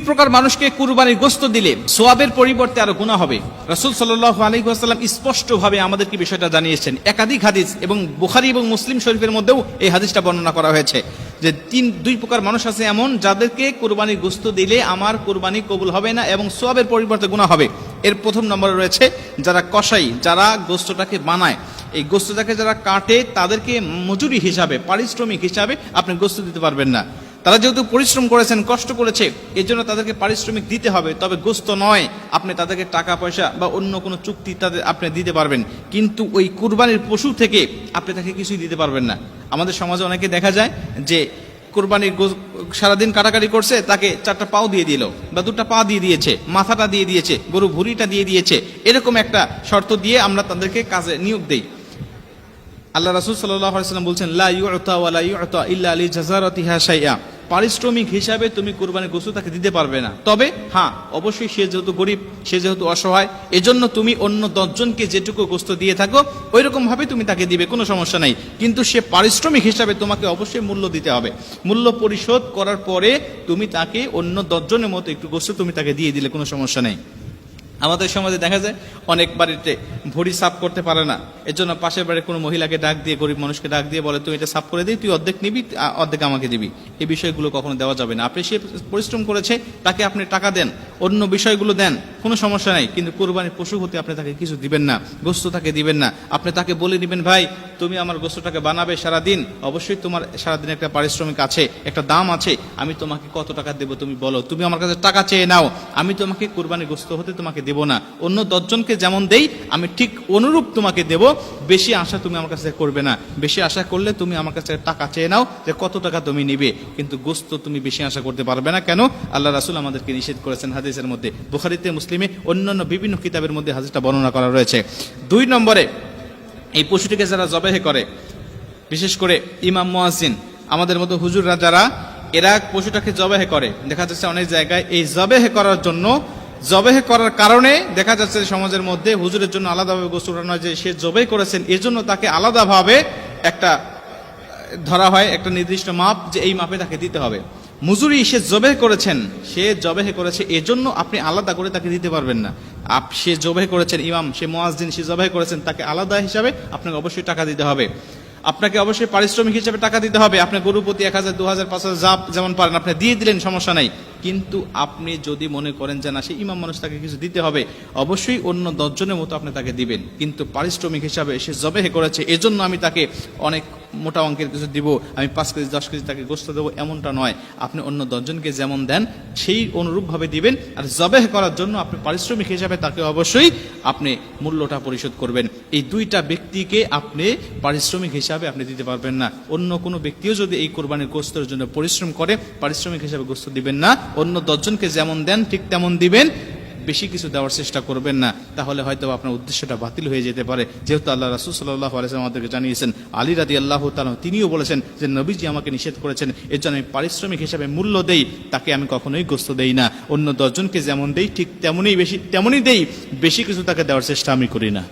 প্রকার মানুষকে কুরবানির গোশত দিলে সোয়াবের পরিবর্তে আরো গুনাহ হবে। রাসূল সাল্লাল্লাহু আলাইহি ওয়াসাল্লাম স্পষ্টভাবে আমাদেরকে বিষয়টা জানিয়েছেন। একাধিক হাদিস এবং বুখারী এবং মুসলিম শরীফের মধ্যেও এই হাদিসটা বর্ণনা করা হয়েছে যে দুই প্রকার মানুষ আছে এমন, যাদেরকে কুরবানির গোশত দিলে আমার কুরবানি কবুল হবে না এবং সোয়াবের পরিবর্তে গুনাহ হবে। এর প্রথম নম্বরে রয়েছে যারা কসাই, যারা গোশতটাকে বানায়, এই গোশতটাকে যারা কাটে, তাদেরকে মজুরি হিসাবে, পারিশ্রমিক হিসাবে আপনি গোশত দিতে পারবেন না। তারা যেহেতু পরিশ্রম করেছেন, কষ্ট করেছে, এর জন্য তাদেরকে পারিশ্রমিক দিতে হবে, তবে গোশত নয়। আপনি তাদেরকে টাকা পয়সা বা অন্য কোনো চুক্তি তাদের আপনি দিতে পারবেন, কিন্তু ওই কুরবানির পশু থেকে আপনি তাকে কিছুই দিতে পারবেন না। আমাদের সমাজে অনেকে দেখা যায় যে কুরবানির সারাদিন কাটাকাটি করছে, তাকে 4টা পাও দিয়ে দিল বা 2টা পা দিয়ে দিয়েছে, মাথাটা দিয়ে দিয়েছে, গরু ভুঁড়িটা দিয়ে দিয়েছে, এরকম একটা শর্ত দিয়ে আমরা তাদেরকে কাজে নিয়োগ দেই। আল্লাহ রাসূল সাল্লাল্লাহু আলাইহি ওয়াসাল্লাম বলছেন, লা ইউতা ওয়া লা ইউতা ইল্লা লিজাযারাতিহা শাইআ। পারিশ্রমিক হিসাবে তুমি কুরবানির গোশত তাকে দিতে পারবে না, তবে হ্যাঁ অবশ্যই সে যেহেতু গরিব, সে যেহেতু অসহায়, এজন্য তুমি অন্য 10 জনকে যেটুকু গোশত দিয়ে থাকো ওই রকম ভাবে তুমি তাকে দিবে, কোনো সমস্যা নাই। কিন্তু সে পারিশ্রমিক হিসাবে তোমাকে অবশ্যই মূল্য দিতে হবে। মূল্য পরিশোধ করার পরে তুমি তাকে অন্য 10 জনের মতো একটু গোশত তুমি তাকে দিয়ে দিলে কোনো সমস্যা নেই। আমাদের সমাজে দেখা যায় অনেক বাড়িতে ভুঁড়ি সাফ করতে পারে না, এর জন্য পাশের বাড়ির কোনো মহিলাকে ডাক দিয়ে, গরিব মানুষকে ডাক দিয়ে বলে, তুই এটা সাফ করে দিই, তুই অর্ধেক নিবি, অর্ধেক আমাকে দিবি। এই বিষয়গুলো কখনো দেওয়া যাবে না। আপনি সে পরিশ্রম করেছে, তাকে আপনি টাকা দেন, অন্য বিষয়গুলো দেন, কোনো সমস্যা নাই, কিন্তু কুরবানির পশু হতে আপনি তাকে কিছু দিবেন না, গোশত তাকে দিবেন না। আপনি তাকে বলে দিবেন, ভাই তুমি আমার গোশতটাকে বানাবে সারাদিন, অবশ্যই তোমার সারাদিন একটা পারিশ্রমিক আছে, একটা দাম আছে, আমি তোমাকে কত টাকা দেবো তুমি বলো, তুমি আমার কাছে টাকা চেয়ে নাও, আমি তোমাকে কুরবানির গোশত হতে তোমাকে দেব না। অন্য 10 জনকে যেমন দেই আমি ঠিক অনুরূপ তোমাকে দেব। বেশি আশা তুমি আমার কাছে করবে না। বেশি আশা করলে তুমি আমার কাছে টাকা চেয়ে নাও যে কত টাকা তুমি নিবে, কিন্তু গোশত তুমি বেশি আশা করতে পারবে না। কেন? আল্লাহ রাসূল আমাদেরকে নিষেধ করেছেন হাদিসের মধ্যে, বুখারীতে, মুসলিমে, অন্যান্য বিভিন্ন কিতাবের মধ্যে হাদিসটা বর্ণনা করা রয়েছে। 2 নম্বরে, এই পশুটিকে যারা জবাহ করে, বিশেষ করে ইমাম মুয়াজ্জিন, আমাদের মতো হুজুররা যারা, এরা পশুটাকে জবাহ করে, দেখা যাচ্ছে অনেক জায়গায় এই জবাহ করার জন্য, জবাহ করার কারণে দেখা যাচ্ছে সমাজের মধ্যে হুজুরের জন্য আলাদাভাবে গোসল নয়, যে সে জবাহ করেছেন এর জন্য তাকে আলাদাভাবে একটা ধরা হয়, একটা নির্দিষ্ট মাপ, যে এই মাপে তাকে দিতে হবে। মজুরি সে জবাহ করেছেন, সে জবাহ করেছে, এজন্য আপনি আলাদা করে তাকে দিতে পারবেন না। সে জবাহ করেছেন, ইমাম, সে মুয়াজ্জিন, সে জবাহ করেছেন, তাকে আলাদা হিসাবে আপনাকে অবশ্যই টাকা দিতে হবে। আপনাকে অবশ্যই পারিশ্রমিক হিসেবে টাকা দিতে হবে। আপনি গরু প্রতি 1000, 2000, 5000 যা যেমন পারেন আপনি দিয়ে দিলেন, সমস্যা নাই। কিন্তু আপনি যদি মনে করেন যে না, সে ইমাম মানুষ, তাকে কিছু দিতে হবে, অবশ্যই অন্য 10 জনের মতো আপনি তাকে দিবেন, কিন্তু পারিশ্রমিক হিসাবে সে জবাহ করেছে এজন্য আমি তাকে অনেক মোটা অঙ্কের কিছু দিব, আমি 5 কেজি 10 কেজি তাকে গোশত দেবো, এমনটা নয়। আপনি অন্য 10 জনকে যেমন দেন সেই অনুরূপভাবে দিবেন, আর জবাহ করার জন্য আপনি পারিশ্রমিক হিসাবে তাকে অবশ্যই আপনি মূল্যটা পরিশোধ করবেন। এই 2টা ব্যক্তিকে আপনি পারিশ্রমিক হিসাবে আপনি দিতে পারবেন না। অন্য কোনো ব্যক্তিও যদি এই কোরবানির গোশতের জন্য পরিশ্রম করে, পারিশ্রমিক হিসাবে গোশত দিবেন না। অন্য 10 জনকে যেমন দেন ঠিক তেমন দিবেন, বেশি কিছু দেওয়ার চেষ্টা করবেন না, তাহলে হয়তো আপনার উদ্দেশ্যটা বাতিল হয়ে যেতে পারে। যেহেতু আল্লাহ রাসূল সাল্লাল্লাহু আলাইহি ওয়াসাল্লাম আমাদেরকে জানিয়েছেন, আলী রাদিয়াল্লাহু তাআলা তিনিও বলেছেন যে নবীজি আমাকে নিষেধ করেছেন, এর জন্য আমি পারিশ্রমিক হিসাবে মূল্য দেই, তাকে আমি কখনোই গোশত দেই না। অন্য 10 জনকে যেমন দেই ঠিক তেমনই দেই, বেশি কিছু তাকে দেওয়ার চেষ্টা আমি করি না।